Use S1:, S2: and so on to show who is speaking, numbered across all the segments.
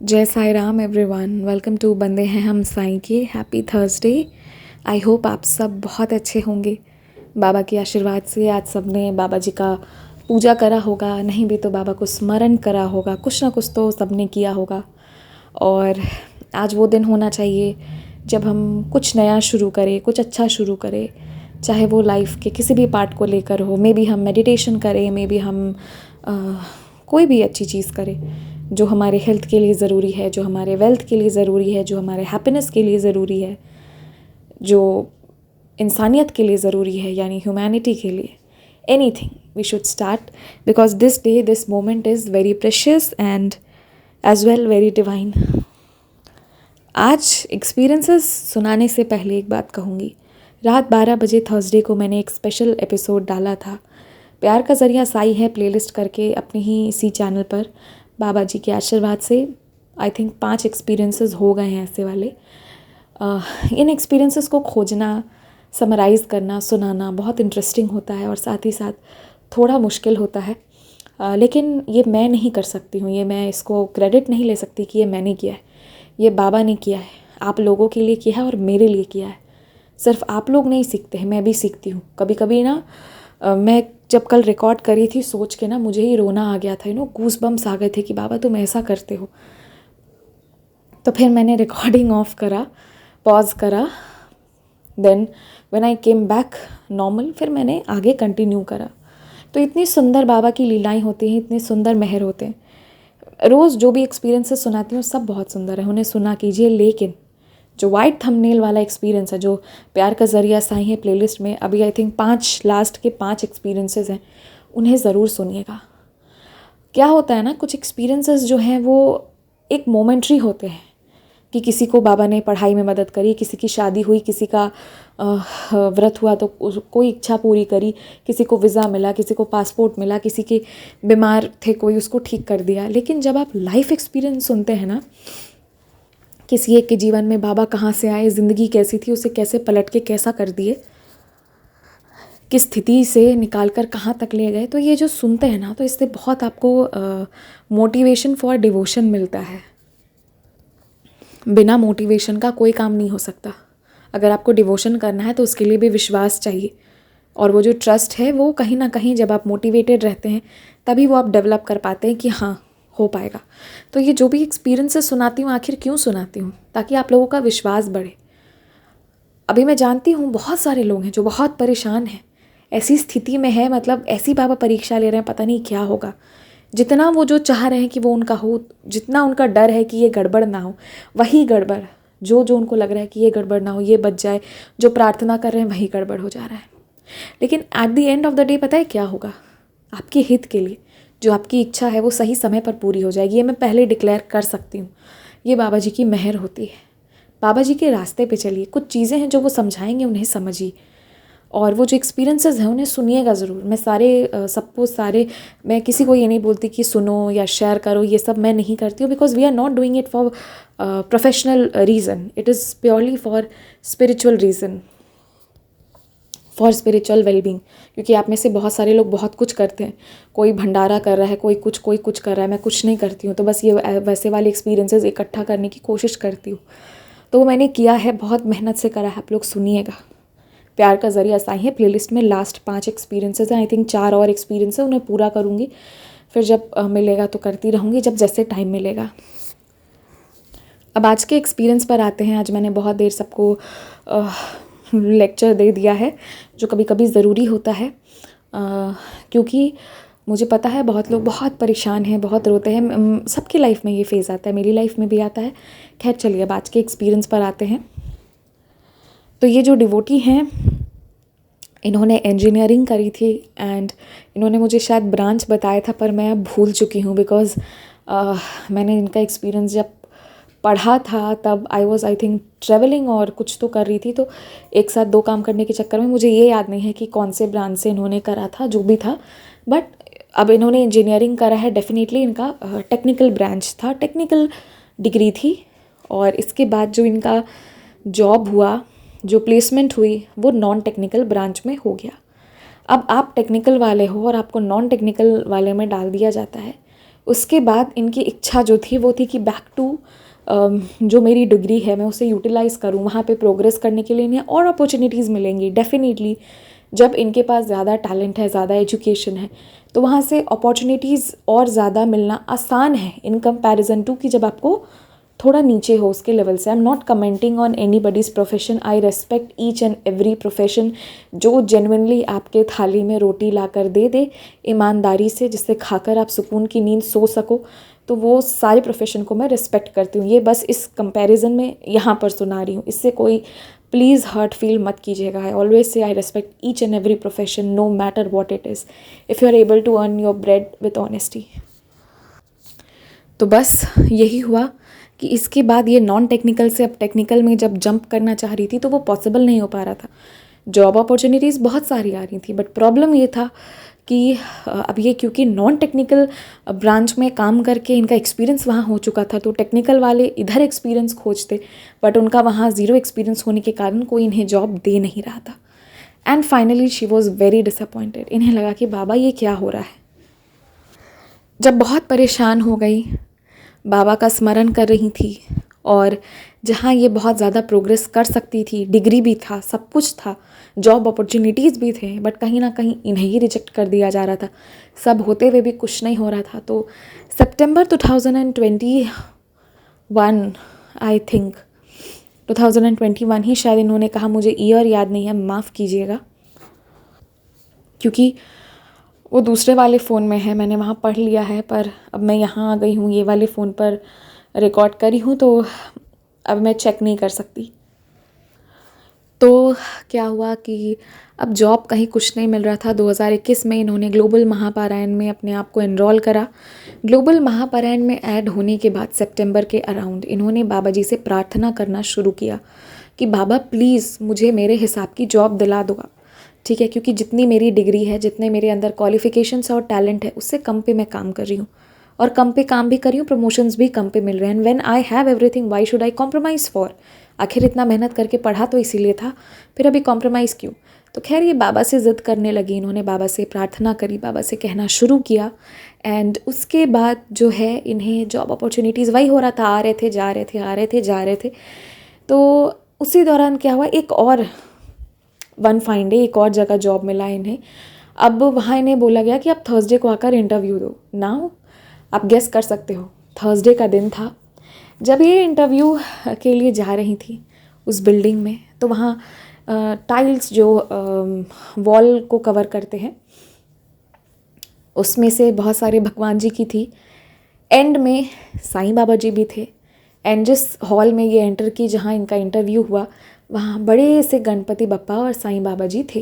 S1: जय Sai Ram everyone, welcome to बंदे हैं हम साईं के। Happy Thursday. आई होप आप सब बहुत अच्छे होंगे। बाबा के आशीर्वाद से आज सब ने बाबा जी का पूजा करा होगा, नहीं भी तो बाबा को स्मरण करा होगा, कुछ ना कुछ तो सब ने किया होगा। और आज वो दिन होना चाहिए जब हम कुछ नया शुरू करें, कुछ अच्छा शुरू करें, चाहे वो लाइफ के किसी भी पार्ट को लेकर हो। मे बी हम मेडिटेशन करें, मे बी हम कोई भी अच्छी चीज़ करें जो हमारे हेल्थ के लिए ज़रूरी है, जो हमारे वेल्थ के लिए ज़रूरी है, जो हमारे हैप्पीनेस के लिए ज़रूरी है, जो इंसानियत के लिए ज़रूरी है, यानी ह्यूमैनिटी के लिए। Anything we should start, because this day, this moment is very precious and as well very divine. आज एक्सपीरियंसेस सुनाने से पहले एक बात कहूँगी। रात 12 बजे थर्सडे को मैंने एक स्पेशल एपिसोड डाला था, प्यार का ज़रिया साई है प्लेलिस्ट करके, अपने ही इसी चैनल पर। बाबा जी के आशीर्वाद से आई थिंक 5 एक्सपीरियंसेस हो गए हैं ऐसे वाले। इन एक्सपीरियंसेस को खोजना, समराइज़ करना, सुनाना बहुत इंटरेस्टिंग होता है और साथ ही साथ थोड़ा मुश्किल होता है। लेकिन ये मैं नहीं कर सकती हूँ, ये मैं इसको क्रेडिट नहीं ले सकती कि ये मैंने किया है। ये बाबा ने किया है, आप लोगों के लिए किया है और मेरे लिए किया है। सिर्फ आप लोग नहीं सीखते हैं, मैं भी सीखती हूँ। कभी कभी ना मैं जब कल रिकॉर्ड करी थी, सोच के ना मुझे ही रोना आ गया था, गूस बम्स आ गए थे कि बाबा तुम ऐसा करते हो। तो फिर मैंने रिकॉर्डिंग ऑफ करा, पॉज करा, then when I came back normal, फिर मैंने आगे कंटिन्यू करा। तो इतनी सुंदर बाबा की लीलाएं होती हैं, इतने सुंदर मेहर होते हैं। रोज़ जो भी एक्सपीरियंसेस सुनाती हूँ सब बहुत सुंदर है, उन्हें सुना कीजिए। लेकिन जो वाइट थंबनेल वाला एक्सपीरियंस है, जो प्यार का ज़रिया साई है प्लेलिस्ट में अभी आई थिंक 5 लास्ट के 5 एक्सपीरियंसेस हैं, उन्हें ज़रूर सुनिएगा। क्या होता है ना, कुछ एक्सपीरियंसेस जो हैं वो एक मोमेंट्री होते हैं कि किसी को बाबा ने पढ़ाई में मदद करी, किसी की शादी हुई, किसी का व्रत हुआ तो कोई इच्छा पूरी करी, किसी को वीज़ा मिला, किसी को पासपोर्ट मिला, किसी के बीमार थे कोई, उसको ठीक कर दिया। लेकिन जब आप लाइफ एक्सपीरियंस सुनते हैं ना, किसी एक के जीवन में बाबा कहाँ से आए, ज़िंदगी कैसी थी, उसे कैसे पलट के कैसा कर दिए, किस स्थिति से निकाल कर कहाँ तक ले गए, तो ये जो सुनते हैं ना, तो इससे बहुत आपको मोटिवेशन फॉर डिवोशन मिलता है। बिना मोटिवेशन का कोई काम नहीं हो सकता। अगर आपको डिवोशन करना है तो उसके लिए भी विश्वास चाहिए, और वो जो ट्रस्ट है वो कहीं ना कहीं जब आप मोटिवेटेड रहते हैं तभी वो आप डेवलप कर पाते हैं कि हाँ हो पाएगा। तो ये जो भी एक्सपीरियंसेस सुनाती हूँ, आखिर क्यों सुनाती हूँ? ताकि आप लोगों का विश्वास बढ़े। अभी मैं जानती हूँ बहुत सारे लोग हैं जो बहुत परेशान हैं, ऐसी स्थिति में है, मतलब ऐसी बाबा परीक्षा ले रहे हैं, पता नहीं क्या होगा। जितना वो जो चाह रहे हैं कि वो उनका हो, जितना उनका डर है कि ये गड़बड़ ना हो, वही गड़बड़, जो जो उनको लग रहा है कि ये गड़बड़ ना हो, ये बच जाए, जो प्रार्थना कर रहे हैं वही गड़बड़ हो जा रहा है। लेकिन at the end of the day पता है क्या होगा? आपके हित के लिए जो आपकी इच्छा है वो सही समय पर पूरी हो जाएगी। ये मैं पहले डिक्लेयर कर सकती हूँ। ये बाबा जी की मेहर होती है। बाबा जी के रास्ते पे चलिए, कुछ चीज़ें हैं जो वो समझाएंगे, उन्हें समझिए, और वो जो एक्सपीरियंसेस हैं उन्हें सुनिएगा ज़रूर। मैं सबको मैं किसी को ये नहीं बोलती कि सुनो या शेयर करो, ये सब मैं नहीं करती हूँ, because we are not doing it for professional reason, it is purely for spiritual reason, for spiritual wellbeing. क्योंकि आप में से बहुत सारे लोग बहुत कुछ करते हैं, कोई भंडारा कर रहा है, कोई कुछ कर रहा है, मैं कुछ नहीं करती हूँ। तो बस ये वैसे वाले एक्सपीरियंसेस इकट्ठा करने की कोशिश करती हूँ। तो वो मैंने किया है, बहुत मेहनत से करा है। आप लोग सुनिएगा। प्यार का ज़रिया साई है प्लेलिस्ट में लास्ट 5 एक्सपीरियंसेस हैं, आई थिंक 4 और एक्सपीरियंस है, उन्हें पूरा करूँगी। फिर जब मिलेगा तो करती रहूँगी, जब जैसे टाइम मिलेगा। अब आज के एक्सपीरियंस पर आते हैं। आज मैंने बहुत देर सबको लेक्चर दे दिया है, जो कभी कभी ज़रूरी होता है, क्योंकि मुझे पता है बहुत लोग बहुत परेशान हैं, बहुत रोते हैं। सबकी लाइफ में ये फेज़ आता है, मेरी लाइफ में भी आता है। खैर चलिए, अब आज के एक्सपीरियंस पर आते हैं। तो ये जो डिवोटी हैं, इन्होंने इंजीनियरिंग करी थी एंड इन्होंने मुझे शायद ब्रांच बताया था, पर मैं अब भूल चुकी हूँ, बिकॉज़ मैंने इनका एक्सपीरियंस जब पढ़ा था तब आई थिंक ट्रैवलिंग और कुछ तो कर रही थी, तो एक साथ 2 काम करने के चक्कर में मुझे ये याद नहीं है कि कौन से ब्रांच से इन्होंने करा था, जो भी था। बट अब इन्होंने इंजीनियरिंग करा है, डेफिनेटली इनका टेक्निकल ब्रांच था, टेक्निकल डिग्री थी। और इसके बाद जो इनका जॉब हुआ, जो प्लेसमेंट हुई, वो नॉन टेक्निकल ब्रांच में हो गया। अब आप टेक्निकल वाले हो और आपको नॉन टेक्निकल वाले में डाल दिया जाता है, उसके बाद इनकी इच्छा जो थी वो थी कि बैक टू जो मेरी डिग्री है मैं उसे यूटिलाइज़ करूँ, वहाँ पे प्रोग्रेस करने के लिए इन्हें और अपॉर्चुनिटीज़ मिलेंगी डेफिनेटली। जब इनके पास ज़्यादा टैलेंट है, ज़्यादा एजुकेशन है, तो वहाँ से अपॉर्चुनिटीज़ और ज़्यादा मिलना आसान है इन कंपैरिजन टू कि जब आपको थोड़ा नीचे हो उसके लेवल से। I am not commenting on any buddies profession, I respect each and every profession जो जेन्युइनली आपके थाली में रोटी ला कर दे ईमानदारी से, जिससे खाकर आप सुकून की नींद सो सको, तो वो सारे प्रोफेशन को मैं रिस्पेक्ट करती हूँ। ये बस इस कंपैरिजन में यहाँ पर सुना रही हूँ, इससे कोई प्लीज़ हर्ट फील मत कीजिएगा। I always say I respect each and every profession no matter what it is, if you are able to earn your bread with honesty. तो बस यही हुआ कि इसके बाद ये नॉन टेक्निकल से अब टेक्निकल में जब जंप करना चाह रही थी तो वो पॉसिबल नहीं हो पा रहा था। जॉब अपॉर्चुनिटीज़ बहुत सारी आ रही थी, बट प्रॉब्लम ये था कि अब ये क्योंकि नॉन टेक्निकल ब्रांच में काम करके इनका एक्सपीरियंस वहाँ हो चुका था, तो टेक्निकल वाले इधर एक्सपीरियंस खोजते, बट उनका वहाँ ज़ीरो एक्सपीरियंस होने के कारण कोई इन्हें जॉब दे नहीं रहा था। And finally she was very disappointed. इन्हें लगा कि बाबा ये क्या हो रहा है। जब बहुत परेशान हो गई, बाबा का स्मरण कर रही थी, और जहाँ ये बहुत ज़्यादा प्रोग्रेस कर सकती थी, डिग्री भी था, सब कुछ था, जॉब अपॉर्चुनिटीज़ भी थे, बट कहीं ना कहीं इन्हें ही रिजेक्ट कर दिया जा रहा था। सब होते हुए भी कुछ नहीं हो रहा था। तो सितंबर 2021 आई थिंक 2021 ही शायद इन्होंने कहा, मुझे ईयर याद नहीं है, माफ़ कीजिएगा, क्योंकि वो दूसरे वाले फ़ोन में है, मैंने वहाँ पढ़ लिया है, पर अब मैं यहाँ आ गई हूँ, ये वाले फ़ोन पर रिकॉर्ड करी हूँ, तो अब मैं चेक नहीं कर सकती। तो क्या हुआ कि अब जॉब कहीं कुछ नहीं मिल रहा था। 2021 में इन्होंने ग्लोबल महापारायण में अपने आप को एनरोल करा। ग्लोबल महापारायण में ऐड होने के बाद सितंबर के अराउंड इन्होंने बाबा जी से प्रार्थना करना शुरू किया कि बाबा प्लीज़ मुझे मेरे हिसाब की जॉब दिला दो आप, ठीक है, क्योंकि जितनी मेरी डिग्री है, जितने मेरे अंदर क्वालिफिकेशंस और टैलेंट है, उससे कम पे मैं काम कर रही हूँ, और कम पे काम भी कर रही हूँ, प्रमोशंस भी कम पे मिल रहे हैं। When I have everything why should I compromise for? आखिर इतना मेहनत करके पढ़ा तो इसीलिए था, फिर अभी कॉम्प्रोमाइज़ क्यों? तो खैर ये बाबा से ज़िद करने लगी, इन्होंने बाबा से प्रार्थना करी, बाबा से कहना शुरू किया, एंड उसके बाद जो है इन्हें जॉब अपॉर्चुनिटीज़ वही हो रहा था, आ रहे थे जा रहे थे, आ रहे थे जा रहे थे। तो उसी दौरान क्या हुआ, एक और वन फाइन डे एक और जगह जॉब मिला इन्हें। अब वहाँ इन्हें बोला गया कि आप थर्सडे को आकर इंटरव्यू दो। नाउ आप गेस कर सकते हो, थर्सडे का दिन था। जब ये इंटरव्यू के लिए जा रही थी उस बिल्डिंग में, तो वहाँ टाइल्स जो वॉल को कवर करते हैं, उसमें से बहुत सारे भगवान जी की थी। एंड में साईं बाबा जी भी थे। एंड जिस हॉल में ये एंटर की, जहाँ इनका इंटरव्यू हुआ, वहाँ बड़े से गणपति बप्पा और साईं बाबा जी थे।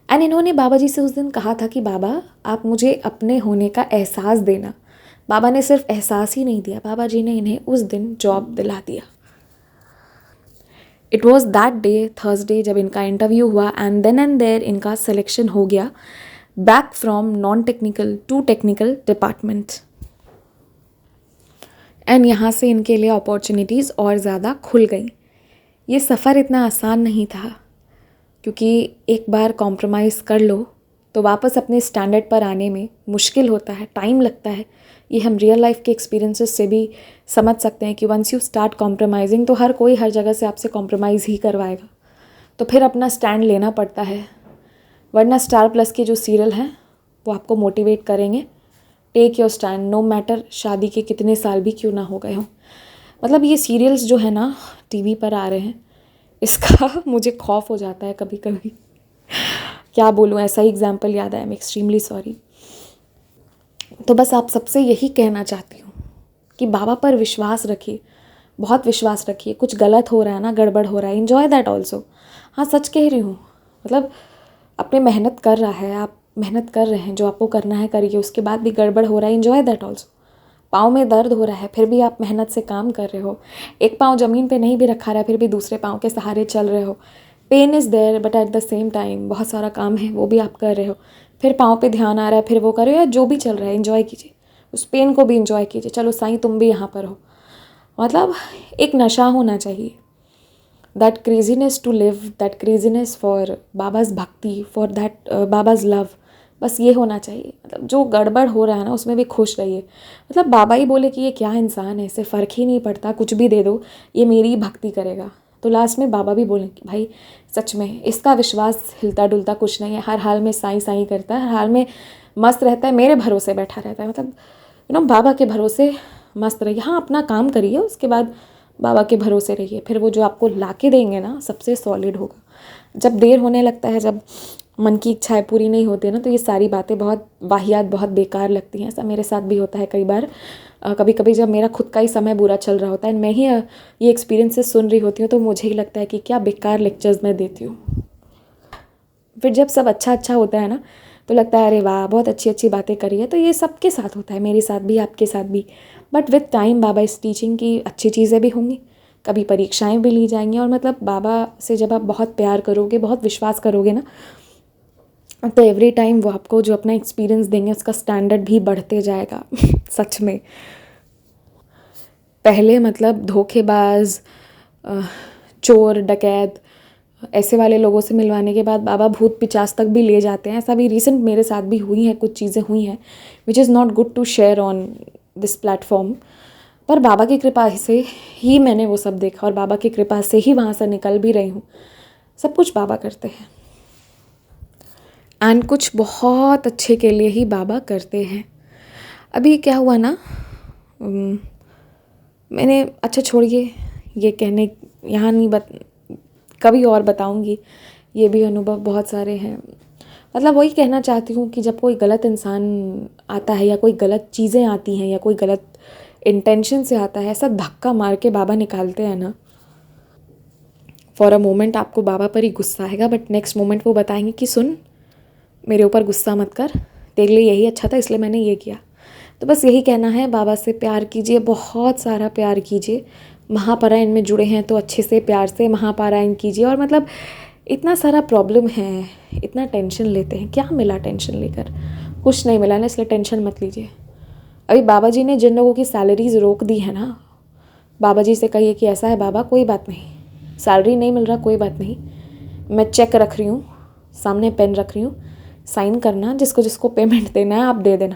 S1: एंड इन्होंने बाबा जी से उस दिन कहा था कि बाबा आप मुझे अपने होने का एहसास देना। बाबा ने सिर्फ एहसास ही नहीं दिया, बाबा जी ने इन्हें उस दिन जॉब दिला दिया। It was that day, Thursday, जब इनका इंटरव्यू हुआ, एंड देन एंड देयर इनका सिलेक्शन हो गया back from non technical to technical department. And यहाँ से इनके लिए अपॉर्चुनिटीज़ और ज़्यादा खुल गई। ये सफ़र इतना आसान नहीं था, क्योंकि एक बार कॉम्प्रोमाइज़ कर लो तो वापस अपने स्टैंडर्ड पर आने में मुश्किल होता है, टाइम लगता है। ये हम रियल लाइफ के एक्सपीरियंसेस से भी समझ सकते हैं कि वंस यू स्टार्ट कॉम्प्रोमाइजिंग तो हर कोई हर जगह से आपसे कॉम्प्रोमाइज़ ही करवाएगा, तो फिर अपना स्टैंड लेना पड़ता है। वरना स्टार प्लस के जो सीरियल हैं वो आपको मोटिवेट करेंगे, take your stand no matter शादी के कितने साल भी क्यों ना हो गए हों। मतलब ये सीरियल्स जो है ना टीवी पर आ रहे हैं, इसका मुझे खौफ हो जाता है कभी कभी। क्या बोलूँ, ऐसा ही एग्जाम्पल याद आया, आई एम एक्सट्रीमली सॉरी। तो बस आप सबसे यही कहना चाहती हूँ कि बाबा पर विश्वास रखिए, बहुत विश्वास रखिए। कुछ गलत हो रहा है ना, गड़बड़ हो रहा है, इन्जॉय दैट ऑल्सो। हाँ सच कह रही हूँ, मतलब अपने मेहनत कर रहा है, आप मेहनत कर रहे हैं, जो आपको करना है करिए, उसके बाद भी गड़बड़ हो रहा है, इन्जॉय दैट ऑल्सो। पाँव में दर्द हो रहा है, फिर भी आप मेहनत से काम कर रहे हो। एक पाँव ज़मीन पे नहीं भी रखा रहा है, फिर भी दूसरे पाँव के सहारे चल रहे हो। Pain is there, but at the same time बहुत सारा काम है, वो भी आप कर रहे हो। फिर पाँव पे ध्यान आ रहा है, फिर वो कर रहे हो, या जो भी चल रहा है इन्जॉय कीजिए, उस पेन को भी इन्जॉय कीजिए। चलो साईं तुम भी यहाँ पर हो। मतलब एक नशा होना चाहिए, that craziness to live, that craziness for Baba's bhakti, for that बाबाज love. बस ये होना चाहिए, मतलब जो गड़बड़ हो रहा है ना उसमें भी खुश रहिए। मतलब बाबा ही बोले कि ये क्या इंसान है, इसे फ़र्क ही नहीं पड़ता, कुछ भी दे दो ये मेरी ही भक्ति करेगा। तो लास्ट में बाबा भी बोले कि भाई सच में इसका विश्वास हिलता डुलता कुछ नहीं है, हर हाल में साईं साईं करता है, हर हाल में मस्त रहता है, मेरे भरोसे बैठा रहता है। मतलब बाबा के भरोसे मस्त रहिए। हाँ, अपना काम करिए, उसके बाद बाबा के भरोसे रहिए, फिर वो जो आपको ला के देंगे ना सबसे सॉलिड होगा। जब देर होने लगता है, जब मन की इच्छाएं पूरी नहीं होती ना, तो ये सारी बातें बहुत वाहियात, बहुत बेकार लगती हैं। ऐसा मेरे साथ भी होता है कई बार। कभी कभी जब मेरा खुद का ही समय बुरा चल रहा होता है, मैं ही ये एक्सपीरियंसेस सुन रही होती हूँ, तो मुझे ही लगता है कि क्या बेकार लेक्चर्स मैं देती हूँ। फिर जब सब अच्छा अच्छा होता है ना, तो लगता है अरे वाह बहुत अच्छी अच्छी बातें करी है। तो ये सबके साथ होता है, मेरे साथ भी, आपके साथ भी। बट विद टाइम बाबा इस टीचिंग की अच्छी चीज़ें भी होंगी, कभी परीक्षाएं भी ली जाएंगी, और मतलब बाबा से जब आप बहुत प्यार करोगे, बहुत विश्वास करोगे ना, तो एवरी टाइम वो आपको जो अपना एक्सपीरियंस देंगे उसका स्टैंडर्ड भी बढ़ते जाएगा। सच में पहले मतलब धोखेबाज, चोर डकैत ऐसे वाले लोगों से मिलवाने के बाद बाबा भूत पिचास तक भी ले जाते हैं। ऐसा भी रिसेंट मेरे साथ भी हुई है, कुछ चीज़ें हुई हैं which is not good to share on this platform. पर बाबा की कृपा से ही मैंने वो सब देखा, और बाबा की कृपा से ही वहाँ से निकल भी रही हूँ। सब कुछ बाबा करते हैं, एंड कुछ बहुत अच्छे के लिए ही बाबा करते हैं। अभी क्या हुआ ना, मैंने, अच्छा छोड़िए ये कहने, यहाँ नहीं कभी और बताऊँगी। ये भी अनुभव बहुत सारे हैं। मतलब वही कहना चाहती हूँ कि जब कोई गलत इंसान आता है, या कोई गलत चीज़ें आती हैं, या कोई गलत इंटेंशन से आता है, ऐसा धक्का मार के बाबा निकालते हैं ना, फॉर अ मोमेंट आपको बाबा पर ही गुस्सा आएगा, बट नेक्स्ट मोमेंट वो बताएंगे कि सुन, मेरे ऊपर गुस्सा मत कर, तेरे लिए यही अच्छा था इसलिए मैंने ये किया। तो बस यही कहना है, बाबा से प्यार कीजिए, बहुत सारा प्यार कीजिए। महापारायण में जुड़े हैं तो अच्छे से प्यार से महापारायण कीजिए। और मतलब इतना सारा प्रॉब्लम है, इतना टेंशन लेते हैं, क्या मिला टेंशन लेकर? कुछ नहीं मिला ना, इसलिए टेंशन मत लीजिए। अभी बाबा जी ने जिन लोगों की सैलरीज रोक दी है ना, बाबा जी से कहिए कि ऐसा है बाबा, कोई बात नहीं, सैलरी नहीं मिल रहा, कोई बात नहीं, मैं चेक रख रही हूँ, सामने पेन रख रही हूँ, साइन करना, जिसको जिसको पेमेंट देना है आप दे देना।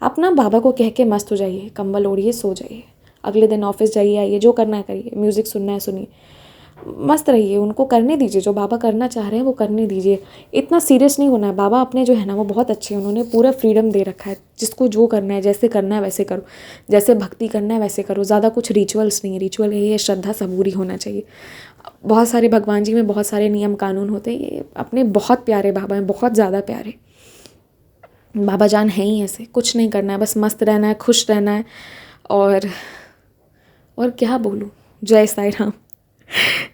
S1: आप ना बाबा को कह के मस्त हो जाइए, कंबल ओढ़िए, सो जाइए, अगले दिन ऑफिस जाइए आइए, जो करना है करिए, म्यूज़िक सुनना है सुनिए, मस्त रहिए, उनको करने दीजिए, जो बाबा करना चाह रहे हैं वो करने दीजिए। इतना सीरियस नहीं होना है। बाबा अपने जो है ना वो बहुत अच्छे हैं, उन्होंने पूरा फ्रीडम दे रखा है, जिसको जो करना है, जैसे करना है वैसे करो, जैसे भक्ति करना है वैसे करो। ज़्यादा कुछ रिचुअल्स नहीं है, रिचुअल यही है, श्रद्धा सबूरी होना चाहिए। बहुत सारे भगवान जी में बहुत सारे नियम कानून होते हैं, ये अपने बहुत प्यारे बाबा हैं, बहुत ज़्यादा प्यारे बाबा जान है ही ऐसे। कुछ नहीं करना है, बस मस्त रहना है, खुश रहना है, और क्या बोलूँ, जय साई राम,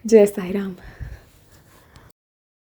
S1: जय साई राम।